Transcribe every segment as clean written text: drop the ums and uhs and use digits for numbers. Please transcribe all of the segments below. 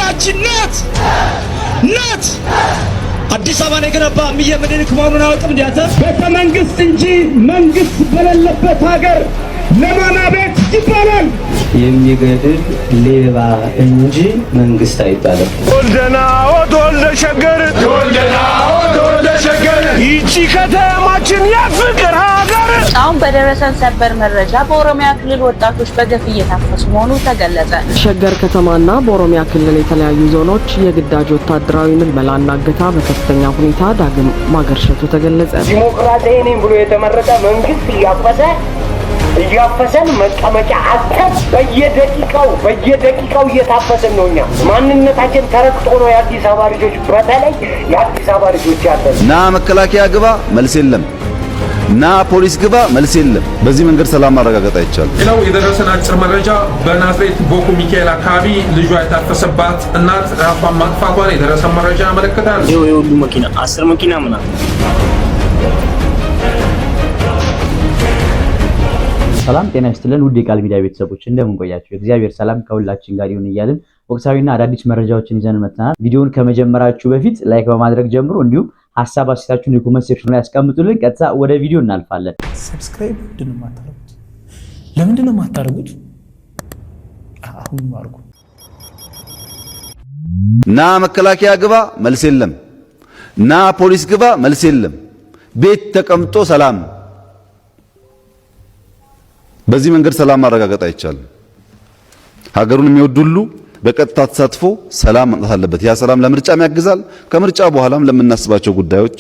ሀገራችን ናት አዲስ አበባን የገነባ እምዬ ምኒልክ መሆኑን አውቅም እንዲያተ ቤተ መንግስት እንጂ መንግስት በሌለበት ሀገር ለማና ቤት ይባላል። የሚገድል ሌባ እንጂ መንግስት አይባልም። ወልደና ወልደ ሸገር ይቺ ከተማችን የፍቅር ሀገር። አሁን በደረሰን ሰበር መረጃ በኦሮሚያ ክልል ወጣቶች በገፍ እየታፈሱ መሆኑ ተገለጸ። ሸገር ከተማና በኦሮሚያ ክልል የተለያዩ ዞኖች የግዳጅ ወታደራዊ ምልመላና እገታ በከፍተኛ ሁኔታ ዳግም ማገርሸቱ ተገለጸ። ዲሞክራሲያዊ ነኝ ብሎ የተመረጠ መንግስት እያፈሰን መቀመጫ አጥተን በየደቂቃው እየታፈሰን ነው። እኛ ማንነታችን ተረግጦ ነው የአዲስ አበባ ልጆች፣ በተለይ የአዲስ አበባ ልጆች ያለን። ና መከላከያ ግባ መልስ የለም፣ ና ፖሊስ ግባ መልስ የለም። በዚህ መንገድ ሰላም ማረጋገጥ አይቻልም። ሌላው የደረሰን አጭር መረጃ በናዝሬት ቦኩ ሚካኤል አካባቢ ልጇ የታፈሰባት እናት ራሷን ማጥፋቷን የደረሰ መረጃ ያመለክታል። ይሄ ሁሉ መኪና 10 መኪና ምናምን። ሰላም ጤና ይስጥልን ውድ የቃል ሚዲያ ቤተሰቦች እንደምን ቆያችሁ? እግዚአብሔር ሰላም ከሁላችን ጋር ይሁን እያልን ወቅታዊና አዳዲስ መረጃዎችን ይዘን መጥተናል። ቪዲዮውን ከመጀመራችሁ በፊት ላይክ በማድረግ ጀምሩ። እንዲሁም ሐሳብ አስተያየታችሁን የኮሜንት ሴክሽን ላይ አስቀምጡልን። ቀጥታ ወደ ቪዲዮ እናልፋለን። ሰብስክራይብ ለምንድን ነው የማታደርጉት? አሁን ማርኩ። ና መከላከያ ግባ መልስ የለም፣ ና ፖሊስ ግባ መልስ የለም። ቤት ተቀምጦ ሰላም በዚህ መንገድ ሰላም ማረጋገጥ አይቻልም። ሀገሩን የሚወድ ሁሉ በቀጥታ ተሳትፎ ሰላም ማምጣት አለበት። ያ ሰላም ለምርጫም ያግዛል። ከምርጫ በኋላም ለምናስባቸው ጉዳዮች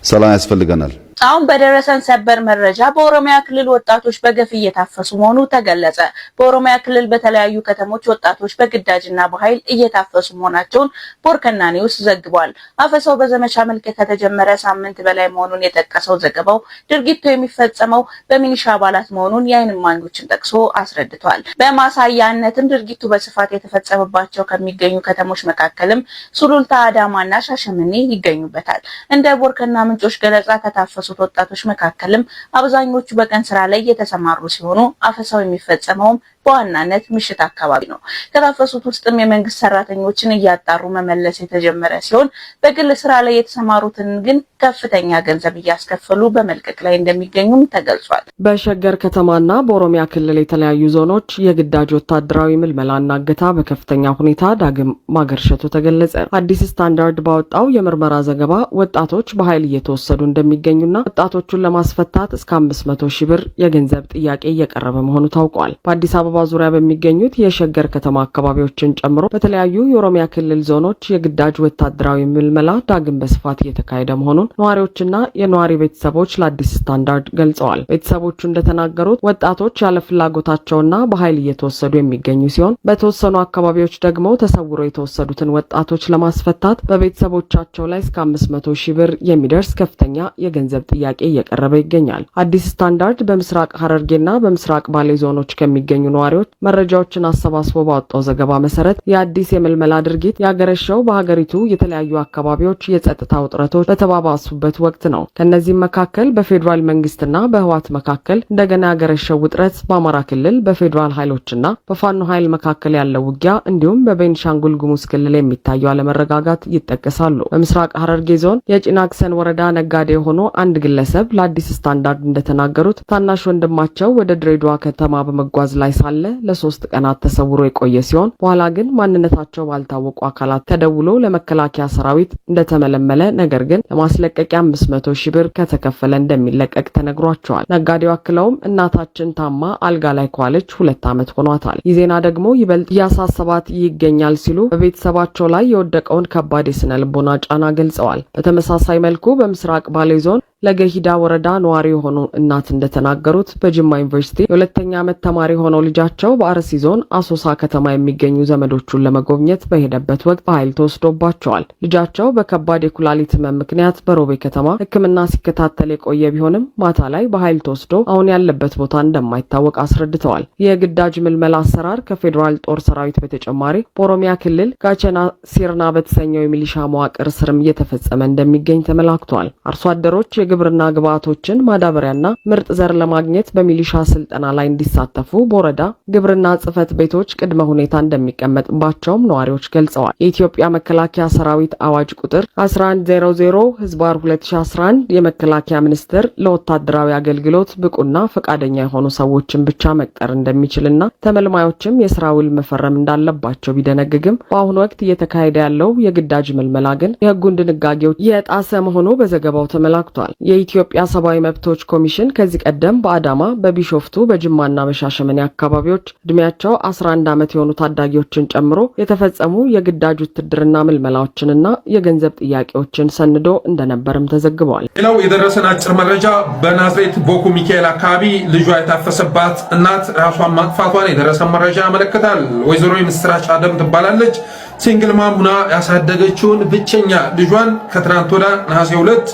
ሰላም ያስፈልገናል። አሁን በደረሰን ሰበር መረጃ በኦሮሚያ ክልል ወጣቶች በገፍ እየታፈሱ መሆኑ ተገለጸ። በኦሮሚያ ክልል በተለያዩ ከተሞች ወጣቶች በግዳጅና በኃይል እየታፈሱ መሆናቸውን ቦርከና ኒውስ ዘግቧል። አፈሳው በዘመቻ መልክ ከተጀመረ ሳምንት በላይ መሆኑን የጠቀሰው ዘገባው ድርጊቱ የሚፈጸመው በሚሊሻ አባላት መሆኑን የዓይን እማኞችን ጠቅሶ አስረድቷል። በማሳያነትም ድርጊቱ በስፋት የተፈጸመባቸው ከሚገኙ ከተሞች መካከልም ሱሉልታ፣ አዳማና ሻሸመኔ ይገኙበታል። እንደ ቦርከና ምንጮች ገለጻ ከታፈሱ ወጣቶች መካከልም አብዛኞቹ በቀን ስራ ላይ የተሰማሩ ሲሆኑ አፈሳው የሚፈጸመውም በዋናነት ምሽት አካባቢ ነው። ከታፈሱት ውስጥም የመንግስት ሰራተኞችን እያጣሩ መመለስ የተጀመረ ሲሆን በግል ስራ ላይ የተሰማሩትን ግን ከፍተኛ ገንዘብ እያስከፈሉ በመልቀቅ ላይ እንደሚገኙም ተገልጿል። በሸገር ከተማና በኦሮሚያ ክልል የተለያዩ ዞኖች የግዳጅ ወታደራዊ ምልመላና እገታ በከፍተኛ ሁኔታ ዳግም ማገርሸቱ ተገለጸ። አዲስ ስታንዳርድ ባወጣው የምርመራ ዘገባ ወጣቶች በኃይል እየተወሰዱ እንደሚገኙና ወጣቶቹን ለማስፈታት እስከ 500 ሺህ ብር የገንዘብ ጥያቄ እየቀረበ መሆኑ ታውቋል። በአዲስ አበባ ዙሪያ በሚገኙት የሸገር ከተማ አካባቢዎችን ጨምሮ በተለያዩ የኦሮሚያ ክልል ዞኖች የግዳጅ ወታደራዊ ምልመላ ዳግም በስፋት እየተካሄደ መሆኑን ነዋሪዎችና የነዋሪ ቤተሰቦች ለአዲስ ስታንዳርድ ገልጸዋል። ቤተሰቦቹ እንደተናገሩት ወጣቶች ያለ ፍላጎታቸውና በኃይል እየተወሰዱ የሚገኙ ሲሆን በተወሰኑ አካባቢዎች ደግሞ ተሰውሮ የተወሰዱትን ወጣቶች ለማስፈታት በቤተሰቦቻቸው ላይ እስከ 500 ሺህ ብር የሚደርስ ከፍተኛ የገንዘብ ጥያቄ እየቀረበ ይገኛል። አዲስ ስታንዳርድ በምስራቅ ሐረርጌና በምስራቅ ባሌ ዞኖች ከሚገኙ ነዋሪዎች መረጃዎችን አሰባስቦ ባወጣው ዘገባ መሰረት የአዲስ የምልመላ ድርጊት ያገረሸው በሀገሪቱ የተለያዩ አካባቢዎች የጸጥታ ውጥረቶች በተባባሱበት ወቅት ነው። ከነዚህም መካከል በፌዴራል መንግስትና በህዋት መካከል እንደገና ያገረሸው ውጥረት፣ በአማራ ክልል በፌዴራል ኃይሎችና በፋኖ ኃይል መካከል ያለው ውጊያ እንዲሁም በቤንሻንጉል ጉሙዝ ክልል የሚታየው አለመረጋጋት ይጠቀሳሉ። በምስራቅ ሐረርጌ ዞን የጭናክሰን ወረዳ ነጋዴ የሆኑ አንድ ግለሰብ ለአዲስ ስታንዳርድ እንደተናገሩት ታናሽ ወንድማቸው ወደ ድሬዳዋ ከተማ በመጓዝ ላይ ሳለ ለ3 ቀናት ተሰውሮ የቆየ ሲሆን በኋላ ግን ማንነታቸው ባልታወቁ አካላት ተደውሎ ለመከላከያ ሰራዊት እንደተመለመለ ነገር ግን ለማስለቀቂያ 500 ሺህ ብር ከተከፈለ እንደሚለቀቅ ተነግሯቸዋል። ነጋዴው አክለውም እናታችን ታማ አልጋ ላይ ከዋለች 2 ዓመት ሆኗታል። ይህ ዜና ደግሞ ይበልጥ እያሳሰባት ይገኛል ሲሉ በቤተሰባቸው ላይ የወደቀውን ከባድ የስነ ልቦና ጫና ገልጸዋል። በተመሳሳይ መልኩ በምስራቅ ባሌ ዞን ለገሂዳ ወረዳ ነዋሪ የሆኑ እናት እንደተናገሩት በጅማ ዩኒቨርሲቲ የሁለተኛ ዓመት ተማሪ ሆነው ልጃቸው በአርሲ ዞን አሶሳ ከተማ የሚገኙ ዘመዶቹን ለመጎብኘት በሄደበት ወቅት በኃይል ተወስዶባቸዋል። ልጃቸው በከባድ የኩላሊት ህመም ምክንያት በሮቤ ከተማ ሕክምና ሲከታተል የቆየ ቢሆንም ማታ ላይ በኃይል ተወስዶ አሁን ያለበት ቦታ እንደማይታወቅ አስረድተዋል። የግዳጅ ምልመላ አሰራር ከፌዴራል ጦር ሰራዊት በተጨማሪ በኦሮሚያ ክልል ጋቸና ሲርና በተሰኘው የሚሊሻ መዋቅር ስርም እየተፈጸመ እንደሚገኝ ተመላክቷል። አርሶ አደሮች የግብርና ግብዓቶችን ማዳበሪያና ምርጥ ዘር ለማግኘት በሚሊሻ ስልጠና ላይ እንዲሳተፉ በወረዳ ግብርና ጽሕፈት ቤቶች ቅድመ ሁኔታ እንደሚቀመጥባቸውም ነዋሪዎች ገልጸዋል። የኢትዮጵያ መከላከያ ሰራዊት አዋጅ ቁጥር 1100/2011 የመከላከያ ሚኒስቴር ለወታደራዊ አገልግሎት ብቁና ፈቃደኛ የሆኑ ሰዎችን ብቻ መቅጠር እንደሚችልና ተመልማዮችም የስራ ውል መፈረም እንዳለባቸው ቢደነግግም በአሁኑ ወቅት እየተካሄደ ያለው የግዳጅ መልመላ ግን የህጉን ድንጋጌዎች የጣሰ መሆኑ በዘገባው ተመላክቷል። የኢትዮጵያ ሰብአዊ መብቶች ኮሚሽን ከዚህ ቀደም በአዳማ፣ በቢሾፍቱ፣ በጅማና በሻሸመኔ አካባቢዎች እድሜያቸው 11 ዓመት የሆኑ ታዳጊዎችን ጨምሮ የተፈጸሙ የግዳጅ ውትድርና ምልመላዎችንና የገንዘብ ጥያቄዎችን ሰንዶ እንደነበርም ተዘግቧል። ሌላው የደረሰን አጭር መረጃ በናዝሬት ቦኩ ሚካኤል አካባቢ ልጇ የታፈሰባት እናት ራሷን ማጥፋቷን የደረሰ መረጃ ያመለክታል። ወይዘሮ የምስራች አደም ትባላለች። ሲንግል ማም ሆና ያሳደገችውን ብቸኛ ልጇን ከትናንት ወዲያ ነሐሴ 2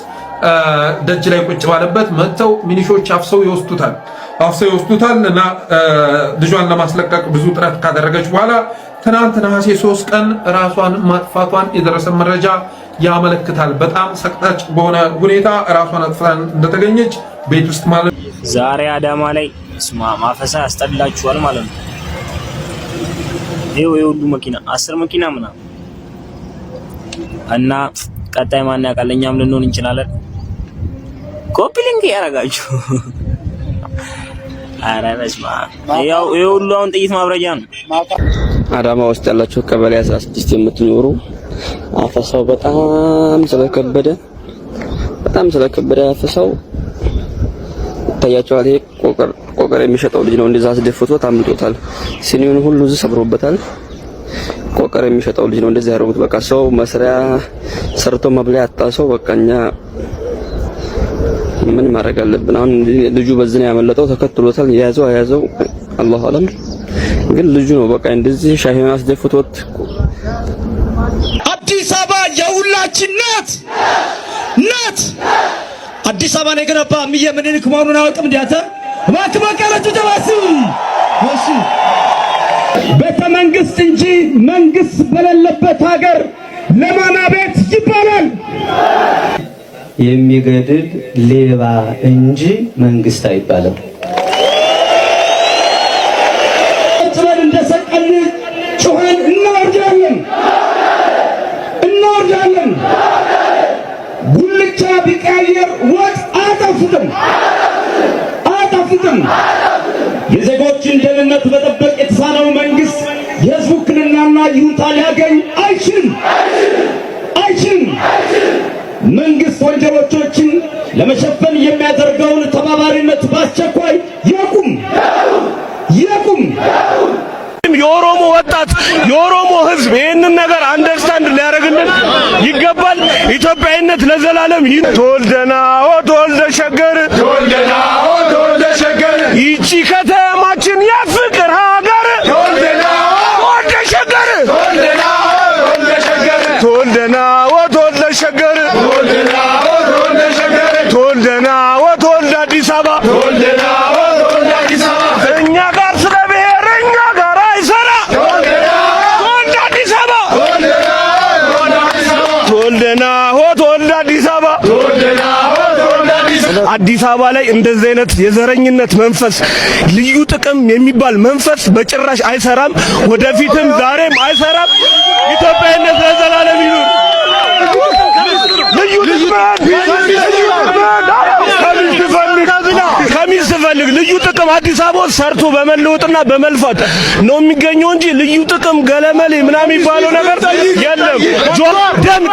ደጅ ላይ ቁጭ ባለበት መጥተው ሚኒሾች አፍሰው ይወስዱታል እና ልጇን ለማስለቀቅ ብዙ ጥረት ካደረገች በኋላ ትናንት ነሐሴ 3 ቀን ራሷን ማጥፋቷን የደረሰ መረጃ ያመለክታል። በጣም ሰቅጣጭ በሆነ ሁኔታ ራሷን አጥፍታ እንደተገኘች ቤት ውስጥ ማለት ዛሬ አዳማ ላይ ማፈሳ ያስጠላችኋል ማለት ነው። ይሄው የሁሉ መኪና 10 መኪና ምናምን እና ቀጣይ ማን ያውቃል፣ እኛም ልንሆን እንችላለን። ኮፒ ሊንክ ያረጋችሁ አረ በስማ ያው የሁሉ አሁን ጥይት ማብረጃ ነው። አዳማ ውስጥ ያላችሁ ቀበሌ 16 የምትኖሩ አፈሳው በጣም ስለከበደ አፈሳው ታያቸዋል። ይሄ ቆቀር የሚሸጠው ልጅ ነው እንደዛ አስደፍቶት አምልጦታል። ሲኒውን ሁሉ ሰብሮበታል። ቆቀር የሚሸጠው ልጅ ነው እንደዛ ያደረጉት። በቃ ሰው መስሪያ ሰርቶ መብላ ያጣ ሰው በቃኛ ምን ማድረግ አለብን? አሁን ልጁ በዝና ያመለጠው ተከትሎታል። የያዘው አላሁ አለም ግን ልጁ ነው በቃ እንደዚህ ሻሂን አስደፍቶት። አዲስ አበባ የሁላችን ናት። አዲስ አበባ ነው የገነባ እምዬ ምኒልክ መሆኑን አያውቅም። እንዲያተ እባክህ በቀረቱ ተባሲ እሺ ቤተ መንግስት እንጂ መንግስት በሌለበት ሀገር ለማና ቤት ይባላል። የሚገድል ሌባ እንጂ መንግስት አይባልም። ጥለን እንደሰቀል ጮኸን እናወርዳለን። ጉልቻ ቢቀያየር ወጥ አያጣፍጥም። የዜጎችን ደህንነት መጠበቅ የተሳነው መንግስት የህዝብ ውክልናና ይሁንታ ሊያገኝ አይችልም። መንግስት ወንጀሎችን ለመሸፈን የሚያደርገውን ተባባሪነት በአስቸኳይ ያቁም። የኦሮሞ ወጣት የኦሮሞ ህዝብ ይህንን ነገር አንደርስታንድ ሊያደርግልን ይገባል። ኢትዮጵያዊነት ለዘላለም ተወልደና ተወልደ ሸገር ይቺ ከተማችን የፍቅር ሀገር ተወልደ ሸገር ተወልደና ተወልደ ሸገር ተወልደና ተወልደ አዲስ አበባ እኛ ጋር ስለ ብሔር እኛ ጋር አይሰራ ተወልደ አዲስ አበባ ተወልደና ተወልደ አዲስ አበባ አዲስ አበባ ላይ እንደዚህ አይነት የዘረኝነት መንፈስ ልዩ ጥቅም የሚባል መንፈስ በጭራሽ አይሰራም። ወደፊትም ዛሬም አይሰራም። ኢትዮጵያዊነት ለዘላለም ይኑር። ከሚስት ፈልግ ልዩ ጥቅም አዲስ አበባ ሰርቶ በመለወጥና በመልፋት ነው የሚገኘው እንጂ ልዩ ጥቅም ገለመሌ ምናምን የሚባለው ነገር የለም። ደም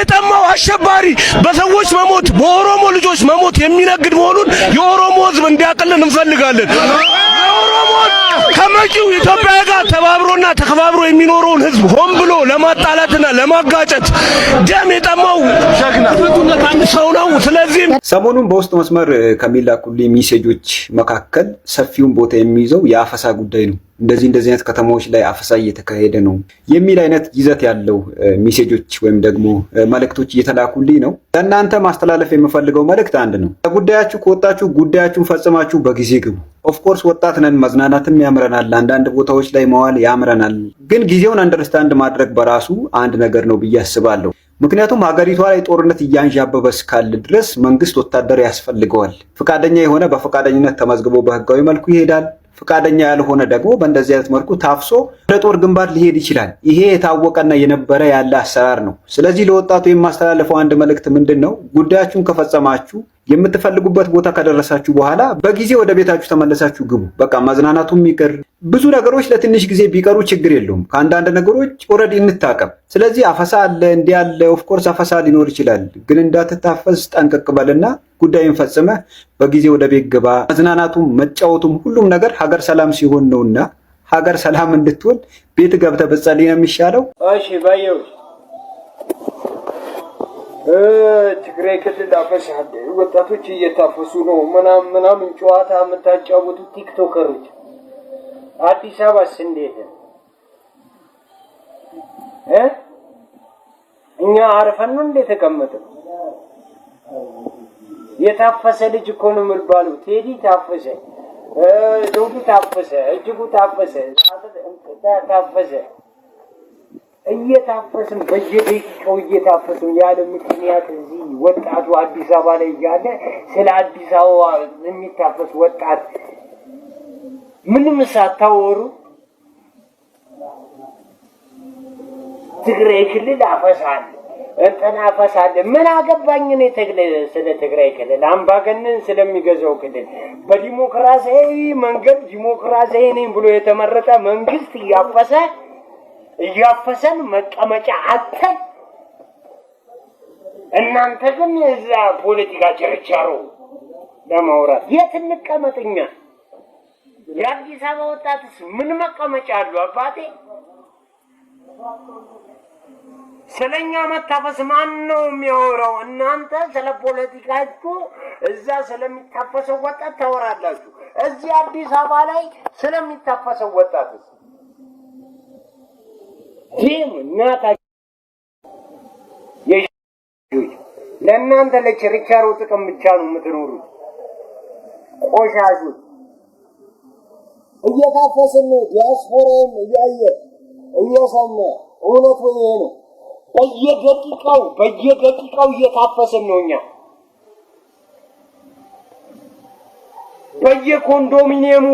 የጠማው አሸባሪ በሰዎች መሞት በኦሮሞ ልጆች መሞት የሚነግድ መሆኑን የኦሮሞ ሕዝብ እንዲያቅልን እንፈልጋለን። የኦሮሞ ከመጪው ኢትዮጵያ ጋር ተባብሮና ተከባብሮ የሚኖረውን ሕዝብ ሆን ብሎ ለማጣላትና ለማጋጨት ደም የጠማው ሰው ነው። ስለዚህ ሰሞኑን በውስጥ መስመር ከሚላኩልኝ ሜሴጆች መካከል ሰፊውን ቦታ የሚይዘው የአፈሳ ጉዳይ ነው። እንደዚህ አይነት ከተማዎች ላይ አፈሳ እየተካሄደ ነው የሚል አይነት ይዘት ያለው ሜሴጆች ወይም ደግሞ መልእክቶች እየተላኩልኝ ነው። ለእናንተ ማስተላለፍ የምፈልገው መልእክት አንድ ነው። ከጉዳያችሁ ከወጣችሁ ጉዳያችሁን ፈጽማችሁ በጊዜ ግቡ። ኦፍኮርስ ወጣት ነን፣ መዝናናትም ያምረናል፣ አንዳንድ ቦታዎች ላይ መዋል ያምረናል። ግን ጊዜውን አንደርስታንድ ማድረግ በራሱ አንድ ነገር ነው ብዬ አስባለሁ። ምክንያቱም ሀገሪቷ ላይ ጦርነት እያንዣበበ እስካለ ድረስ መንግስት ወታደር ያስፈልገዋል። ፈቃደኛ የሆነ በፈቃደኝነት ተመዝግቦ በህጋዊ መልኩ ይሄዳል። ፈቃደኛ ያልሆነ ደግሞ በእንደዚህ አይነት መልኩ ታፍሶ ወደ ጦር ግንባር ሊሄድ ይችላል። ይሄ የታወቀና የነበረ ያለ አሰራር ነው። ስለዚህ ለወጣቱ የማስተላለፈው አንድ መልእክት ምንድን ነው? ጉዳያችሁን ከፈጸማችሁ የምትፈልጉበት ቦታ ከደረሳችሁ በኋላ በጊዜ ወደ ቤታችሁ ተመለሳችሁ ግቡ። በቃ መዝናናቱም ይቀር፣ ብዙ ነገሮች ለትንሽ ጊዜ ቢቀሩ ችግር የለውም። ከአንዳንድ ነገሮች ኦልሬዲ እንታቀም። ስለዚህ አፈሳ አለ እንዲህ አለ፣ ኦፍኮርስ አፈሳ ሊኖር ይችላል። ግን እንዳትታፈስ ጠንቀቅ በልና ጉዳይን ፈጽመ በጊዜ ወደ ቤት ግባ። መዝናናቱም መጫወቱም ሁሉም ነገር ሀገር ሰላም ሲሆን ነውና ሀገር ሰላም እንድትሆን ቤት ገብተህ ብትጸልይ ነው የሚሻለው። እሺ ባየው ትግራይ ክልል አፈሳ ወጣቶች እየታፈሱ ነው ምናምን ጨዋታ የምታጫወቱ ቲክቶከሮች አዲስ አበባስ እንዴት እኛ አርፈን ነው እንዴ ተቀመጥን? የታፈሰ ልጅ እኮ ነው የምልባለው። ቴዲ ታፈሰ፣ ዘውዱ ታፈሰ፣ እጅጉ ታፈሰ፣ ታፈሰ። እየታፈስን በየደቂቃው እየታፈስን ያለ ምክንያት እዚህ ወጣቱ አዲስ አበባ ላይ እያለ ስለ አዲስ አበባ የሚታፈስ ወጣት ምንም ሳታወሩ ትግራይ ክልል አፈሳለ እንትና አፈሳለ። ምን አገባኝ እኔ ስለ ትግራይ ክልል አምባገነን ስለሚገዛው ክልል በዲሞክራሲያዊ መንገድ ዲሞክራሲያዊ ነኝ ብሎ የተመረጠ መንግስት እያፈሰን መቀመጫ አተን። እናንተ ግን እዛ ፖለቲካ ቸርቻሮ ለማውራት የት እንቀመጥኛ? የአዲስ አበባ ወጣትስ ምን መቀመጫ አሉ? አባቴ ስለኛ መታፈስ ማን ነው የሚያወራው? እናንተ ስለ ፖለቲካችሁ እዛ ስለሚታፈሰው ወጣት ታወራላችሁ። እዚህ አዲስ አበባ ላይ ስለሚታፈሰው ወጣትስ ይህም እናታ ለእናንተ ለችርቻሮ ጥቅም ብቻ ነው የምትኖሩት። ቆሻሾች እየታፈስን ነው። ዲያስፖራውም እያየ እየሰማ እውነቱ ይሄ ነው። በየደቂቃው እየታፈስን ነው። እኛ በየኮንዶሚኒየሙ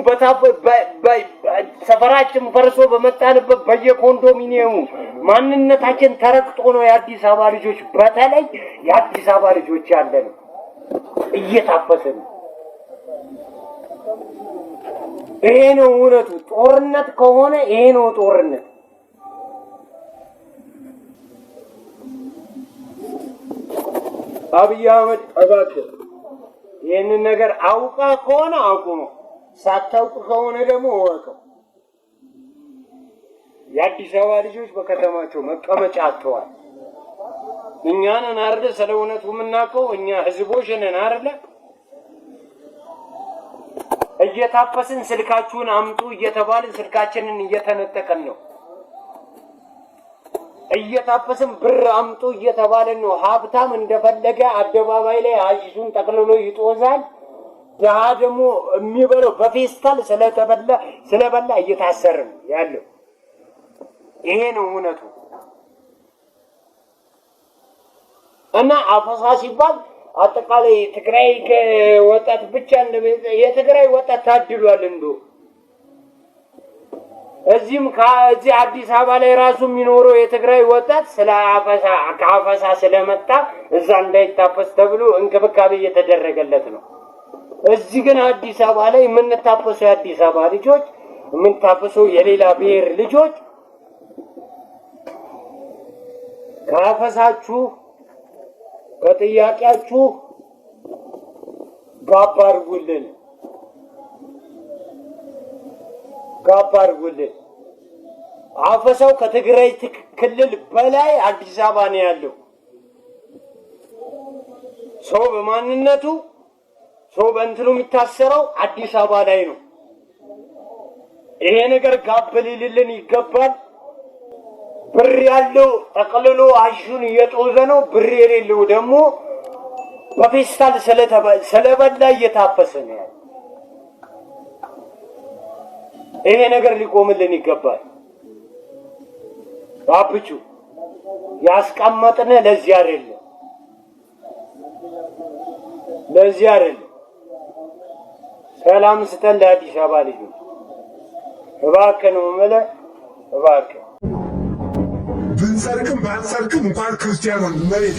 ሰፈራችን ፈርሶ በመጣንበት በየኮንዶሚኒየሙ ማንነታችን ተረግጦ ነው የአዲስ አበባ ልጆች፣ በተለይ የአዲስ አበባ ልጆች ያለን እየታፈስን። ይሄ ነው እውነቱ። ጦርነት ከሆነ ይሄ ነው ጦርነት። አብይ አህመድ እባክህ ይህንን ነገር አውቃ ከሆነ አቁመው፣ ሳታውቅ ከሆነ ደግሞ እወቀው። የአዲስ አበባ ልጆች በከተማቸው መቀመጫ አጥተዋል። እኛ ነን አይደል ስለ እውነቱ የምናውቀው? እኛ ህዝቦች ነን አይደል? እየታፈስን ስልካችሁን አምጡ እየተባልን ስልካችንን እየተነጠቀን ነው። እየታፈስን ብር አምጡ እየተባልን ነው። ሀብታም እንደፈለገ አደባባይ ላይ አጂዙን ጠቅልሎ ይጦዛል። ድሃ ደግሞ የሚበለው በፌስታል ስለበላ እየታሰረ ነው ያለው። ይሄ ነው እውነቱ። እና አፈሳ ሲባል አጠቃላይ ትግራይ ወጣት ብቻ የትግራይ ወጣት ታድሏል። ከዚህ አዲስ አበባ ላይ ራሱ የሚኖረው የትግራይ ወጣት ስለ ከአፈሳ ስለመጣ እዛ እንዳይታፈስ ተብሎ እንክብካቤ እየተደረገለት ነው። እዚህ ግን አዲስ አበባ ላይ የምንታፈሰው የአዲስ አበባ ልጆች የምንታፈሰው የሌላ ብሔር ልጆች ከአፈሳችሁ ከጥያቄያችሁ ጋብ አድርጉልን። አፈሳው ከትግራይ ክልል በላይ አዲስ አበባ ነው ያለው። ሰው በማንነቱ ሰው በእንትኑ የሚታሰረው አዲስ አበባ ላይ ነው። ይሄ ነገር ጋብ ሊልልን ይገባል። ብር ያለው ጠቅልሎ አሹን እየጦዘ ነው። ብር የሌለው ደግሞ በፌስታል ስለበላ እየታፈሰ ነው። ይሄ ነገር ሊቆምልን ይገባል። አብቹ ያስቀመጥነ ለዚህ አይደለም፣ ለዚህ አይደለም። ሰላም ስተን ለአዲስ አበባ ልጆች እባክህ ነው የምልህ፣ እባክህ ብንሰርቅም ባንሰርቅም እንኳን ክርስቲያን ወንድም መሬት